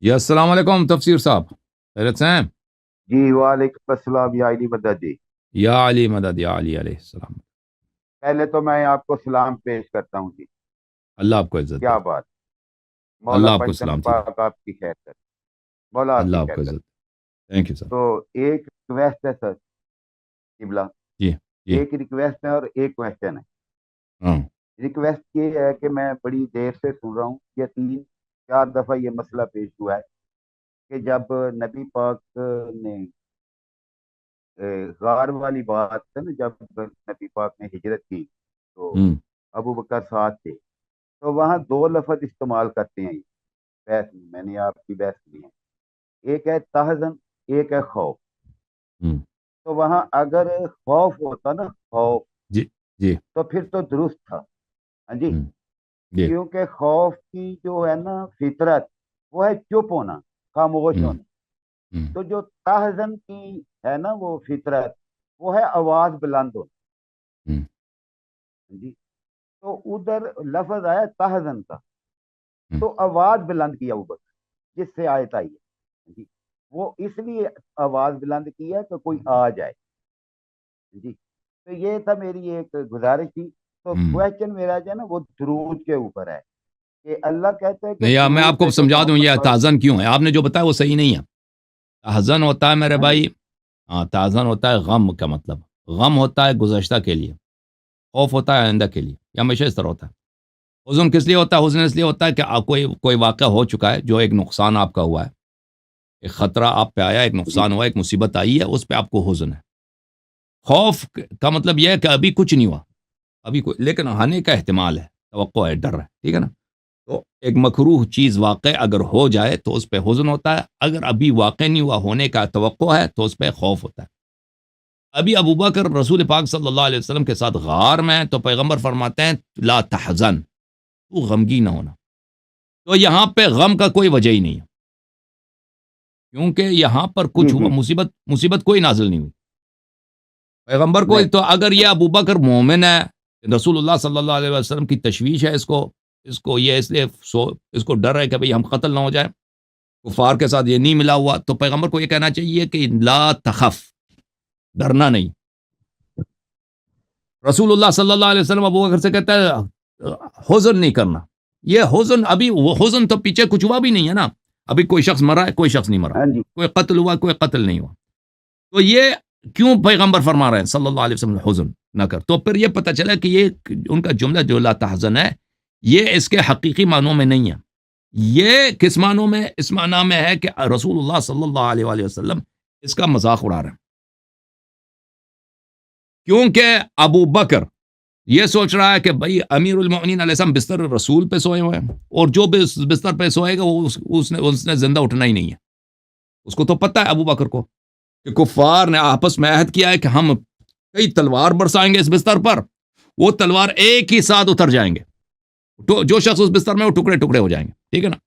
جی السلام علیکم تفسیر صاحب، خیرت سے ہیں؟ جی وعلیکم السلام یا علی مدد جی. یا علی مدد، یا علی علیہ السلام۔ پہلے تو میں آپ کو سلام پیش کرتا ہوں جی. اللہ آپ کو عزت دے، کیا بات. مولا اللہ آپ کو پنچم سلامتی دے، پاک آپ کی خیر کر. مولا آپ اللہ کی آپ خیر کو کر. عزت دے۔ Thank you sir. تو ایک ریکویسٹ ہے سر قبلہ. جی جی ایک ریکویسٹ ہے اور ایک کوشچن ہے. ہاں ریکویسٹ یہ ہے کہ میں بڑی دیر سے سن رہا ہوں، یہ 3-4 دفعہ یہ مسئلہ پیش ہوا ہے کہ جب نبی پاک نے غار والی بات ہے نا، جب نبی پاک نے ہجرت کی تو ہوں ابو بکر ساتھ تھے، تو وہاں 2 لفظ استعمال کرتے ہیں. بحث میں نے آپ کی بحث کی ہے. ایک ہے تحزن، ایک ہے خوف. ہوں تو وہاں اگر خوف ہوتا نا، خوف، جی جی تو پھر تو درست تھا. ہاں جی. ہوں جی کیونکہ خوف کی جو ہے نا فطرت، وہ ہے چپ ہونا، خاموش ہوں ہونا. ہوں تو جو تحزن کی ہے نا وہ فطرت، وہ ہے آواز بلند ہونا. ہوں ہاں جی. تو ادھر لفظ آیا تحزن کا، ہوں تو آواز بلند کیا اوپر، جس سے آیت آئی ہے جی. وہ اس لیے آواز بلند کی ہے کہ کوئی آ جائے جی. تو یہ تھا میری ایک گزارش تھی. تو ہوں۔ کوشچن میرا جو ہے نا وہ درود کے اوپر ہے کہ اللہ کہتا ہے کہ نہیں میں آپ درود کو بھیجو سمجھا دوں یہ محمد پر. تازن کیوں ہے، آپ نے جو بتایا وہ صحیح نہیں ہے۔ تحزن ہوتا ہے میرے ہاں جی. بھائی، ہاں تازن ہوتا ہے غم کا مطلب، غم ہوتا ہے گزشتہ کے لیے، خوف ہوتا ہے آئندہ کے لیے، یا ہمیشہ اس طرح ہوتا ہے۔ حزن کس لیے ہوتا ہے؟ حزن اس لیے ہوتا ہے کہ آپ کوئی واقعہ ہو چکا ہے، جو ایک نقصان آپ کا ہوا ہے، ایک خطرہ آپ پہ آیا، ایک جی نقصان ہوا، ایک مصیبت آئی ہے، اس پہ آپ کو حزن ہے۔ خوف کا مطلب یہ ہے کہ ابھی کچھ نہیں ہوا، ابھی کوئی لیکن آنے کا احتمال ہے، توقع ہے، ڈر ہے، ٹھیک ہے نا؟ تو ایک مکروہ چیز واقع اگر ہو جائے تو اس پہ حزن ہوتا ہے، اگر ابھی واقع نہیں ہوا ہونے کا توقع ہے تو اس پہ خوف ہوتا ہے۔ ابھی ابو بکر رسول پاک صلی اللہ علیہ وسلم کے ساتھ غار میں ہیں، تو پیغمبر فرماتے ہیں لا تحزن، تو غمگین نہ ہونا۔ تو یہاں پہ غم کا کوئی وجہ ہی نہیں ہے، کیونکہ یہاں پر جی کچھ ہوا، جی مصیبت کوئی نازل نہیں ہوئی پیغمبر کو۔ نہیں. تو اگر یہ ابو بکر مومن ہے، رسول اللہ صلی اللہ علیہ وسلم کی تشویش ہے اس کو یہ اس لیے اس کو ڈر ہے کہ بھئی ہم قتل نہ ہو جائے، کفار کے ساتھ یہ نہیں ملا ہوا، تو پیغمبر کو یہ کہنا چاہیے کہ لا تخف، ڈرنا نہیں۔ رسول اللہ صلی اللہ علیہ وسلم ابو بکر سے کہتا ہے حزن نہیں کرنا۔ یہ حزن ابھی، وہ حزن تو پیچھے کچھ ہوا بھی نہیں ہے نا، ابھی کوئی شخص مرا ہے، کوئی شخص نہیں مرا، ہاں جی. کوئی قتل ہوا، کوئی قتل نہیں ہوا۔ تو یہ کیوں پیغمبر فرما رہے ہیں صلی اللہ علیہ وسلم حزن نہ کر؟ تو پھر یہ پتہ چلا کہ یہ ان کا جملہ جو لا تحزن ہے، یہ اس کے حقیقی معنوں میں نہیں ہے۔ یہ کس معنوں میں؟ اس معنی میں ہے کہ رسول اللہ صلی اللہ علیہ وآلہ وسلم اس کا مذاق اڑا رہے ہیں، کیونکہ ابو بکر یہ سوچ رہا ہے کہ بھائی امیر المؤمنین علیہ السلام بستر رسول پہ سوئے ہوئے ہیں، اور جو بھی بستر پہ سوئے گا وہ اس نے زندہ اٹھنا ہی نہیں ہے۔ اس کو تو پتہ ہے ابو بکر کو کہ کفار نے آپس میں عہد کیا ہے کہ ہم کئی تلوار برسائیں گے اس بستر پر، وہ تلوار ایک ہی ساتھ اتر جائیں گے، تو جو شخص اس بستر میں وہ ٹکڑے ٹکڑے ہو جائیں گے، ٹھیک ہے نا؟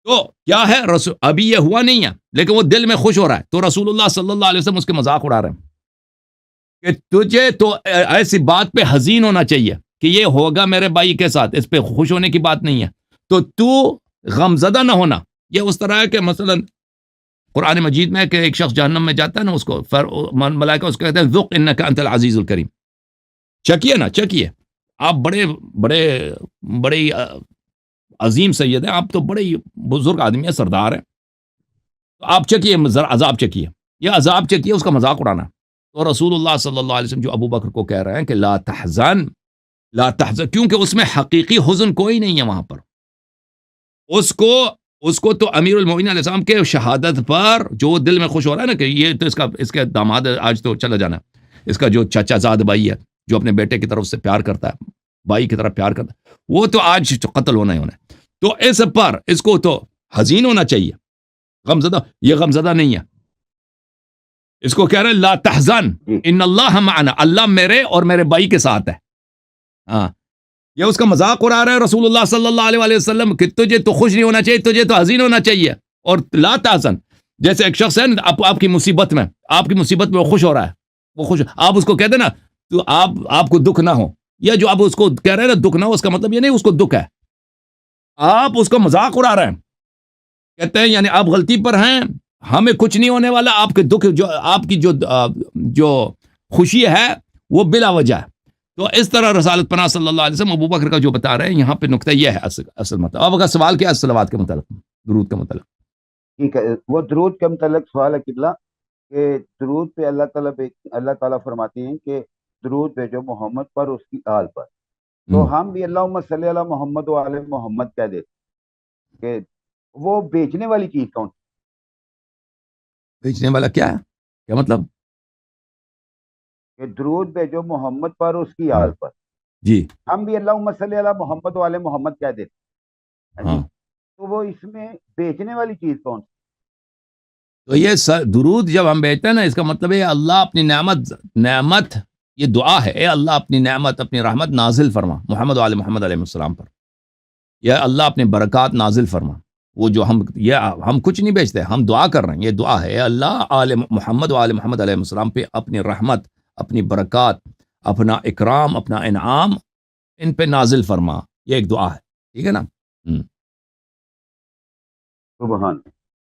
تو کیا ہے ابھی یہ ہوا نہیں ہے، لیکن وہ دل میں خوش ہو رہا ہے، تو رسول اللہ صلی اللہ علیہ وسلم اس کے مذاق اڑا رہے ہیں کہ تجھے تو ایسی بات پہ حزین ہونا چاہیے کہ یہ ہوگا میرے بھائی کے ساتھ، اس پہ خوش ہونے کی بات نہیں ہے، تو غمزدہ نہ ہونا۔ یہ اس طرح ہے کہ مثلا قرآن مجید میں کہ ایک شخص جہنم میں جاتا ہے نا، اس کو ملائکہ اس کو کہتے ہیں ذق انک انت العزیز الکریم، چکیے نا، چکیے، آپ بڑے بڑے بڑے عظیم سید ہیں، آپ تو بڑے بزرگ آدمی ہیں، سردار ہیں، تو آپ چکیے، ذرا عذاب چکیے، یہ عذاب چکیے، اس کا مذاق اڑانا۔ تو رسول اللہ صلی اللہ علیہ وسلم جو ابو بکر کو کہہ رہے ہیں کہ لا تحزن، لا تحزن، کیونکہ اس میں حقیقی حزن کوئی نہیں ہے وہاں پر۔ اس کو تو امیر المؤمنین علیہ السلام کے شہادت پر جو دل میں خوش ہو رہا ہے نا کہ یہ تو اس کے داماد آج تو چلا جانا ہے، اس کا جو چچا زاد بھائی ہے جو اپنے بیٹے کی طرف سے پیار کرتا ہے، بھائی کی طرف پیار کرتا ہے، وہ تو آج قتل ہونا ہی ہونا ہے، تو اس پر اس کو تو حزین ہونا چاہیے، غمزدہ۔ یہ غمزدہ نہیں ہے، اس کو کہہ رہے ہیں لا تحزن جی ان اللہ معنا، اللہ میرے اور میرے بھائی کے ساتھ ہے۔ ہاں، یہ اس کا مذاق اڑا رہے ہیں رسول اللہ صلی اللہ علیہ وسلم کہ تجھے تو خوش نہیں ہونا چاہیے، تجھے تو حزین ہونا چاہیے، اور لا تحزن جیسے ایک شخص ہے نا، آپ کی مصیبت میں وہ خوش ہو رہا ہے، وہ خوش، آپ اس کو کہتے نا تو آپ کو دکھ نہ ہو، یا جو آپ اس کو کہہ رہے ہیں نا دکھ نہ ہو، اس کا مطلب یہ نہیں اس کو دکھ ہے، آپ اس کو مذاق اڑا رہے ہیں کہتے ہیں یعنی آپ غلطی پر ہیں، ہمیں کچھ نہیں ہونے والا، آپ کے دکھ جو آپ کی جو خوشی ہے وہ بلا وجہ ہے. تو اس طرح رسالت پناہ صلی اللہ علیہ وسلم ابو بکر کا جو بتا رہے ہیں یہاں پہ نقطہ یہ ہے اصل مطلب. اب کا سوال کیا ہے صلوات کے متعلق، درود کے متعلق؟ ٹھیک ہے، وہ درود کے متعلق سوال ہے قبلہ کہ درود پہ اللہ تعالیٰ فرماتے ہیں کہ درود بھیجو محمد پر اس کی آل پر. تو ہم بھی اللہم صلی علی محمد و آل محمد کہہ دیتے کہ وہ بیچنے والی چیز کون سی؟ بیچنے والا کیا ہے، کیا مطلب؟ کہ درود بھیجو محمد پر اس کی آل پر. جی ہم بھی اللہم صلی علی محمد و آل محمد کہہ دیتے. ہاں، تو وہ اس میں بیچنے والی چیز کون سی؟ تو یہ درود جب ہم بیچتے ہیں نا، اس کا مطلب ہے اللہ اپنی نعمت یہ دعا ہے، اے اللہ اپنی نعمت اپنی رحمت نازل فرما محمد و آل محمد علیہ السلام پر، یا اللہ اپنی برکات نازل فرما. وہ جو ہم کچھ نہیں بیچتے، ہم دعا کر رہے ہیں، یہ دعا ہے اے اللہ آل محمد و آل محمد علیہ السلام پہ اپنی رحمت اپنی برکات اپنا اکرام اپنا انعام ان پہ نازل فرما. یہ ایک دعا ہے، ٹھیک ہے نا. سبحان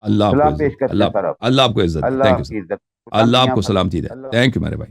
اللہ آپ کو سلام پیش عزت، کرتے ہیں سر آپ. اللہ آپ کو عزت، اللہ تھینک یو آپ کی سر، عزت. اللہ آپ کو سلامتی دے. اللہ تھینک یو میرے بھائی.